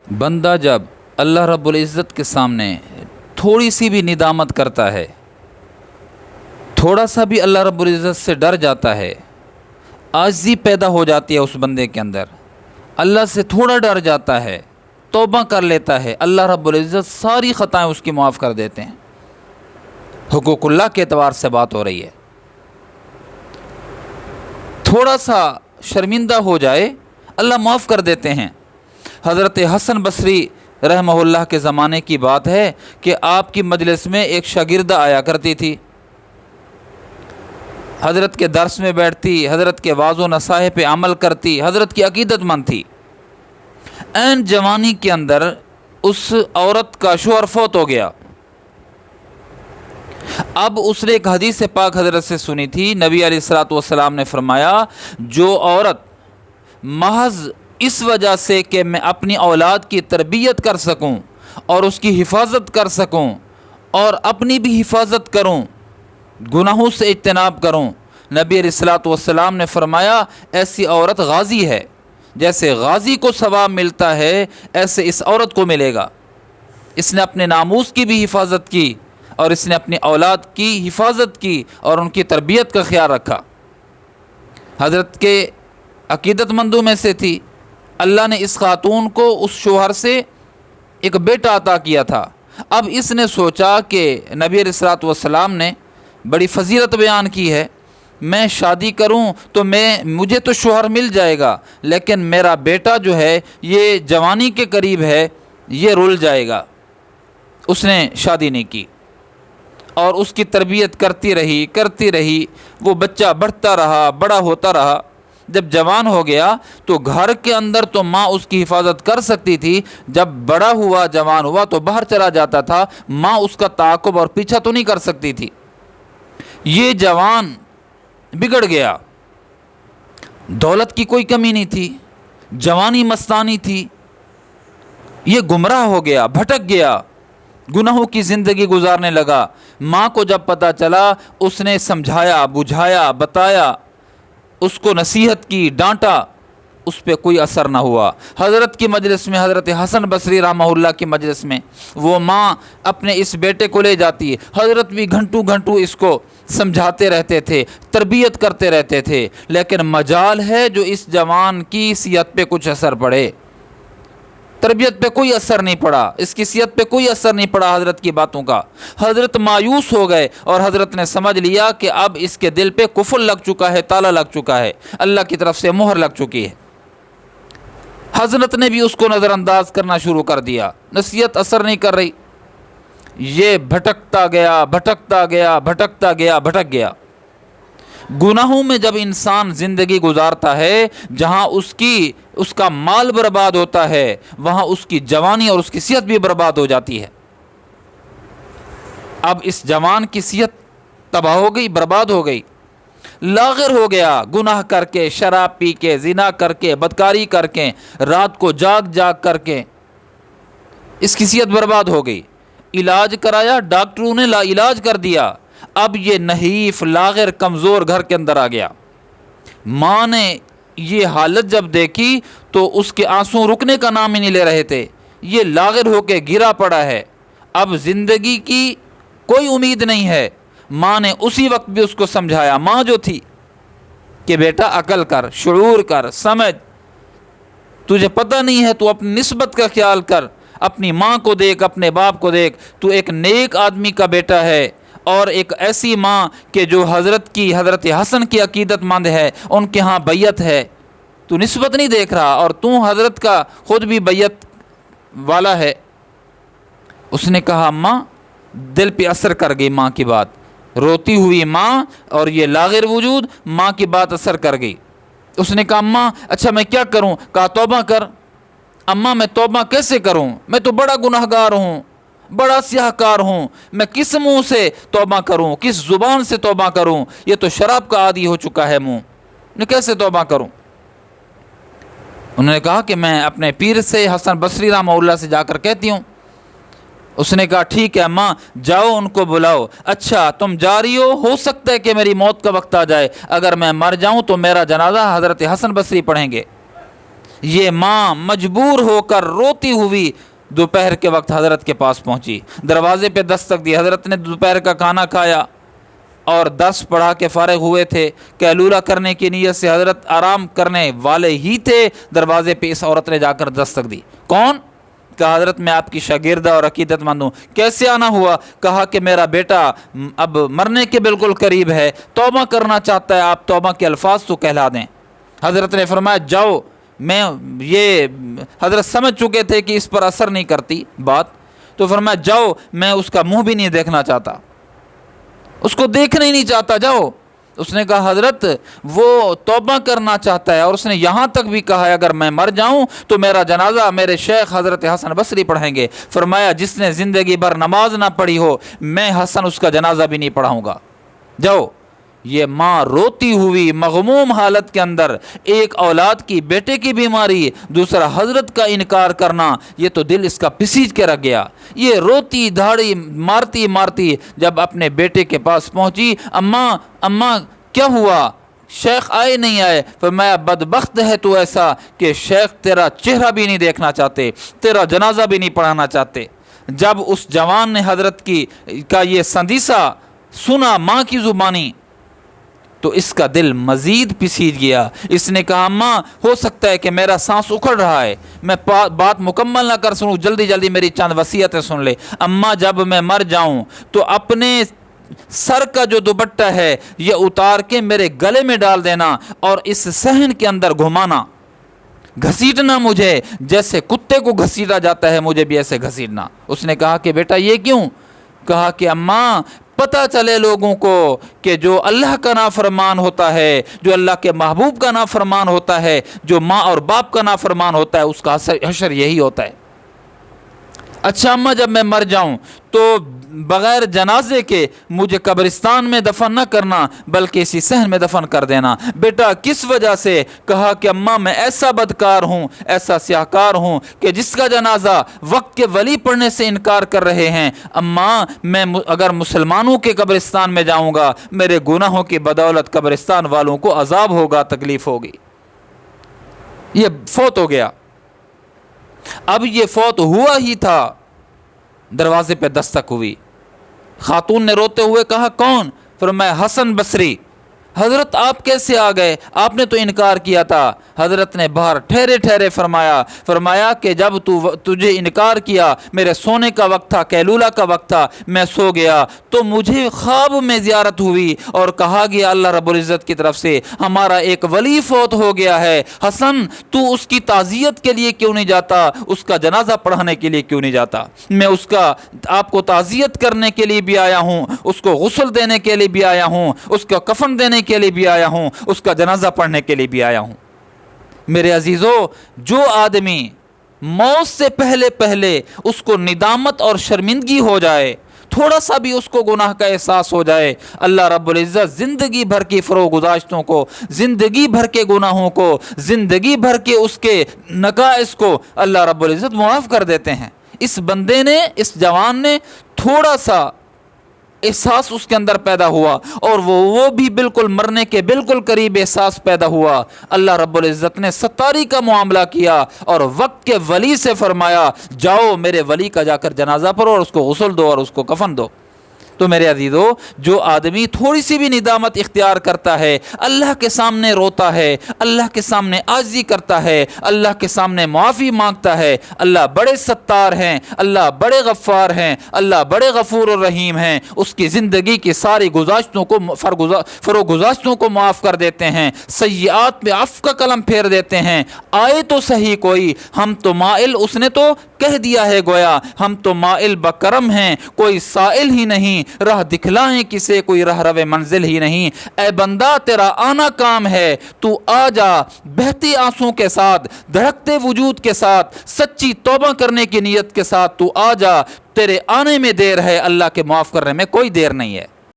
بندہ جب اللہ رب العزت کے سامنے تھوڑی سی بھی ندامت کرتا ہے، تھوڑا سا بھی اللہ رب العزت سے ڈر جاتا ہے، عاجزی پیدا ہو جاتی ہے اس بندے کے اندر، اللہ سے تھوڑا ڈر جاتا ہے، توبہ کر لیتا ہے، اللہ رب العزت ساری خطائیں اس کی معاف کر دیتے ہیں۔ حقوق اللہ کے اعتبار سے بات ہو رہی ہے۔ تھوڑا سا شرمندہ ہو جائے اللہ معاف کر دیتے ہیں۔ حضرت حسن بصری رحمہ اللہ کے زمانے کی بات ہے کہ آپ کی مجلس میں ایک شاگردہ آیا کرتی تھی، حضرت کے درس میں بیٹھتی، حضرت کے واعظ و نصائح پہ عمل کرتی، حضرت کی عقیدت مند تھی۔ عین جوانی کے اندر اس عورت کا شوہر فوت ہو گیا۔ اب اس نے ایک حدیث پاک حضرت سے سنی تھی، نبی علیہ الصلوۃ والسلام نے فرمایا، جو عورت محض اس وجہ سے کہ میں اپنی اولاد کی تربیت کر سکوں اور اس کی حفاظت کر سکوں اور اپنی بھی حفاظت کروں، گناہوں سے اجتناب کروں، نبی علیہ الصلوۃ والسلام نے فرمایا ایسی عورت غازی ہے، جیسے غازی کو ثواب ملتا ہے ایسے اس عورت کو ملے گا۔ اس نے اپنے ناموس کی بھی حفاظت کی اور اس نے اپنی اولاد کی حفاظت کی اور ان کی تربیت کا خیال رکھا۔ حضرت کے عقیدت مندوں میں سے تھی۔ اللہ نے اس خاتون کو اس شوہر سے ایک بیٹا عطا کیا تھا۔ اب اس نے سوچا کہ نبی علیہ الصلوۃ والسلام نے بڑی فضیلت بیان کی ہے، میں شادی کروں تو مجھے تو شوہر مل جائے گا، لیکن میرا بیٹا جو ہے یہ جوانی کے قریب ہے، یہ رل جائے گا۔ اس نے شادی نہیں کی اور اس کی تربیت کرتی رہی، وہ بچہ بڑھتا رہا، بڑا ہوتا رہا۔ جب جوان ہو گیا تو گھر کے اندر تو ماں اس کی حفاظت کر سکتی تھی، جب بڑا ہوا، جوان ہوا تو باہر چلا جاتا تھا، ماں اس کا تعاقب اور پیچھا تو نہیں کر سکتی تھی۔ یہ جوان بگڑ گیا، دولت کی کوئی کمی نہیں تھی، جوانی مستانی تھی، یہ گمراہ ہو گیا، بھٹک گیا، گناہوں کی زندگی گزارنے لگا۔ ماں کو جب پتہ چلا، اس نے سمجھایا، بجھایا، بتایا، اس کو نصیحت کی، ڈانٹا، اس پہ کوئی اثر نہ ہوا۔ حضرت کی مجلس میں، حضرت حسن بصری رحمہ اللہ کی مجلس میں وہ ماں اپنے اس بیٹے کو لے جاتی ہے، حضرت بھی گھنٹوں اس کو سمجھاتے رہتے تھے، تربیت کرتے رہتے تھے، لیکن مجال ہے جو اس جوان کی صحت پہ کچھ اثر پڑے۔ تربیت پہ کوئی اثر نہیں پڑا، اس کی صحت پہ کوئی اثر نہیں پڑا حضرت کی باتوں کا۔ حضرت مایوس ہو گئے اور حضرت نے سمجھ لیا کہ اب اس کے دل پہ قفل لگ چکا ہے، تالا لگ چکا ہے، اللہ کی طرف سے مہر لگ چکی ہے۔ حضرت نے بھی اس کو نظر انداز کرنا شروع کر دیا، نصیحت اثر نہیں کر رہی، یہ بھٹک گیا۔ گناہوں میں جب انسان زندگی گزارتا ہے، جہاں اس کا مال برباد ہوتا ہے، وہاں اس کی جوانی اور اس کی صحت بھی برباد ہو جاتی ہے۔ اب اس جوان کی صحت تباہ ہو گئی، برباد ہو گئی، لاغر ہو گیا، گناہ کر کے، شراب پی کے، زنا کر کے، بدکاری کر کے، رات کو جاگ کر کے اس کی صحت برباد ہو گئی۔ علاج کرایا، ڈاکٹروں نے لا علاج کر دیا، اب یہ نحیف، لاغر، کمزور گھر کے اندر آ گیا۔ ماں نے یہ حالت جب دیکھی تو اس کے آنسو رکنے کا نام ہی نہیں لے رہے تھے، یہ لاغر ہو کے گرا پڑا ہے، اب زندگی کی کوئی امید نہیں ہے۔ ماں نے اسی وقت بھی اس کو سمجھایا، ماں جو تھی، کہ بیٹا عقل کر، شعور کر، سمجھ، تجھے پتہ نہیں ہے، تو اپنی نسبت کا خیال کر، اپنی ماں کو دیکھ، اپنے باپ کو دیکھ، تو ایک نیک آدمی کا بیٹا ہے اور ایک ایسی ماں کہ جو حضرت حسن کی عقیدت مند ہے، ان کے ہاں بیعت ہے، تو نسبت نہیں دیکھ رہا، اور تو حضرت کا خود بھی بیعت والا ہے۔ اس نے کہا ماں، دل پہ اثر کر گئی ماں کی بات، روتی ہوئی ماں اور یہ لاغر وجود، ماں کی بات اثر کر گئی۔ اس نے کہا اماں اچھا میں کیا کروں؟ کہا توبہ کر۔ اماں میں توبہ کیسے کروں؟ میں تو بڑا گناہگار ہوں، بڑا سیاہ کار ہوں، میں کس منہ سے توبہ کروں، کس زبان سے توبہ کروں؟ یہ تو شراب کا عادی ہو چکا ہے منہ، میں کیسے توبہ کروں؟ انہوں نے کہا کہ میں اپنے پیر سے حسن بصری رحمہ اللہ سے جا کر کہتی ہوں۔ اس نے کہا ٹھیک ہے اماں، جاؤ ان کو بلاؤ۔ اچھا تم جا رہی ہو سکتا ہے کہ میری موت کا وقت آ جائے، اگر میں مر جاؤں تو میرا جنازہ حضرت حسن بصری پڑھیں گے۔ یہ ماں مجبور ہو کر روتی ہوئی دوپہر کے وقت حضرت کے پاس پہنچی، دروازے پہ دستک دی۔ حضرت نے دوپہر کا کھانا کھایا اور درس پڑھا کے فارغ ہوئے تھے، قیلولہ کرنے کی نیت سے حضرت آرام کرنے والے ہی تھے، دروازے پہ اس عورت نے جا کر دستک دی۔ کون؟ کہا حضرت میں آپ کی شاگردہ اور عقیدت مند ہوں۔ کیسے آنا ہوا؟ کہا کہ میرا بیٹا اب مرنے کے بالکل قریب ہے، توبہ کرنا چاہتا ہے، آپ توبہ کے الفاظ تو کہلا دیں۔ حضرت نے فرمایا جاؤ، میں یہ حضرت سمجھ چکے تھے کہ اس پر اثر نہیں کرتی بات، تو فرمایا جاؤ، میں اس کا منہ بھی نہیں دیکھنا چاہتا، اس کو دیکھنا ہی نہیں چاہتا، جاؤ۔ اس نے کہا حضرت وہ توبہ کرنا چاہتا ہے، اور اس نے یہاں تک بھی کہا ہے اگر میں مر جاؤں تو میرا جنازہ میرے شیخ حضرت حسن بصری پڑھیں گے۔ فرمایا جس نے زندگی بھر نماز نہ پڑھی ہو، میں حسن اس کا جنازہ بھی نہیں پڑھاؤں گا، جاؤ۔ یہ ماں روتی ہوئی مغموم حالت کے اندر، ایک اولاد کی بیٹے کی بیماری، دوسرا حضرت کا انکار کرنا، یہ تو دل اس کا پسیج کے رکھ گیا۔ یہ روتی دھاڑی مارتی مارتی جب اپنے بیٹے کے پاس پہنچی، اماں کیا ہوا؟ شیخ آئے نہیں آئے؟ فرمایا بدبخت ہے تو ایسا کہ شیخ تیرا چہرہ بھی نہیں دیکھنا چاہتے، تیرا جنازہ بھی نہیں پڑھانا چاہتے۔ جب اس جوان نے حضرت کا یہ سندیسہ سنا ماں کی زبانی، تو اس کا دل مزید پسیج گیا۔ اس نے کہا اماں ہو سکتا ہے کہ میرا سانس اکھڑ رہا ہے، میں بات مکمل نہ کر سنوں، جلدی جلدی میری چند وصیتیں سن لے۔ اماں جب میں مر جاؤں تو اپنے سر کا جو دوپٹہ ہے یہ اتار کے میرے گلے میں ڈال دینا، اور اس صحن کے اندر گھمانا، گھسیٹنا مجھے جیسے کتے کو گھسیٹا جاتا ہے، مجھے بھی ایسے گھسیٹنا۔ اس نے کہا کہ بیٹا یہ کیوں؟ کہا کہ اماں پتہ چلے لوگوں کو کہ جو اللہ کا نافرمان ہوتا ہے، جو اللہ کے محبوب کا نافرمان ہوتا ہے، جو ماں اور باپ کا نافرمان ہوتا ہے، اس کا حشر یہی ہوتا ہے۔ اچھا اماں جب میں مر جاؤں تو بغیر جنازے کے مجھے قبرستان میں دفن نہ کرنا بلکہ اسی صحن میں دفن کر دینا۔ بیٹا کس وجہ سے؟ کہا کہ اماں میں ایسا بدکار ہوں، ایسا سیاہکار ہوں کہ جس کا جنازہ وقت کے ولی پڑھنے سے انکار کر رہے ہیں۔ اماں میں اگر مسلمانوں کے قبرستان میں جاؤں گا، میرے گناہوں کی بدولت قبرستان والوں کو عذاب ہوگا، تکلیف ہوگی۔ یہ فوت ہو گیا۔ اب یہ فوت ہوا ہی تھا، دروازے پہ دستک ہوئی، خاتون نے روتے ہوئے کہا کون؟ فرمایا حسن بصری۔ حضرت آپ کیسے آ گئے؟ آپ نے تو انکار کیا تھا۔ حضرت نے باہر ٹھہرے ٹھہرے فرمایا کہ جب تجھے انکار کیا، میرے سونے کا وقت تھا، قیلولہ کا وقت تھا، میں سو گیا تو مجھے خواب میں زیارت ہوئی اور کہا گیا اللہ رب العزت کی طرف سے ہمارا ایک ولی فوت ہو گیا ہے، حسن تو اس کی تعزیت کے لیے کیوں نہیں جاتا، اس کا جنازہ پڑھانے کے لیے کیوں نہیں جاتا؟ میں اس کا آپ کو تعزیت کرنے کے لیے بھی آیا ہوں، اس کو غسل دینے کے لیے بھی آیا ہوں، اس کو کفن دینے کے لیے بھی آیا ہوں، اس کا جنازہ پڑھنے کے لیے بھی آیا ہوں۔ میرے عزیزو، جو آدمی موت سے پہلے اس کو ندامت اور شرمندگی ہو جائے، تھوڑا سا بھی اس کو گناہ کا احساس ہو جائے، اللہ رب العزت زندگی بھر کی فروغ گزاشتوں کو، زندگی بھر کے گناہوں کو، زندگی بھر کے اس کے نقائص کو اللہ رب العزت معاف کر دیتے ہیں۔ اس بندے نے، اس جوان نے تھوڑا سا احساس اس کے اندر پیدا ہوا، اور وہ بھی بالکل مرنے کے بالکل قریب احساس پیدا ہوا، اللہ رب العزت نے ستاری کا معاملہ کیا اور وقت کے ولی سے فرمایا جاؤ میرے ولی کا جا کر جنازہ پڑھو اور اس کو غسل دو اور اس کو کفن دو۔ تو میرے عزیزو، جو آدمی تھوڑی سی بھی ندامت اختیار کرتا ہے، اللہ کے سامنے روتا ہے، اللہ کے سامنے عاجزی کرتا ہے، اللہ کے سامنے معافی مانگتا ہے، اللہ بڑے ستار ہیں، اللہ بڑے غفار ہیں، اللہ بڑے غفور الرحیم ہیں، اس کی زندگی کی ساری گزاشتوں کو فرو گزاشتوں کو معاف کر دیتے ہیں، سیئات میں عفو کا قلم پھیر دیتے ہیں۔ آئے تو صحیح کوئی، ہم تو مائل، اس نے تو کہہ دیا ہے گویا ہم تو مائل بکرم ہیں، کوئی سائل ہی نہیں، راہ دکھلائیں کسے کوئی راہ رو منزل ہی نہیں۔ اے بندہ تیرا آنا کام ہے، تو آ جا بہتے آنسوں کے ساتھ، دھڑکتے وجود کے ساتھ، سچی توبہ کرنے کی نیت کے ساتھ تو آ جا، تیرے آنے میں دیر ہے، اللہ کے معاف کرنے میں کوئی دیر نہیں ہے۔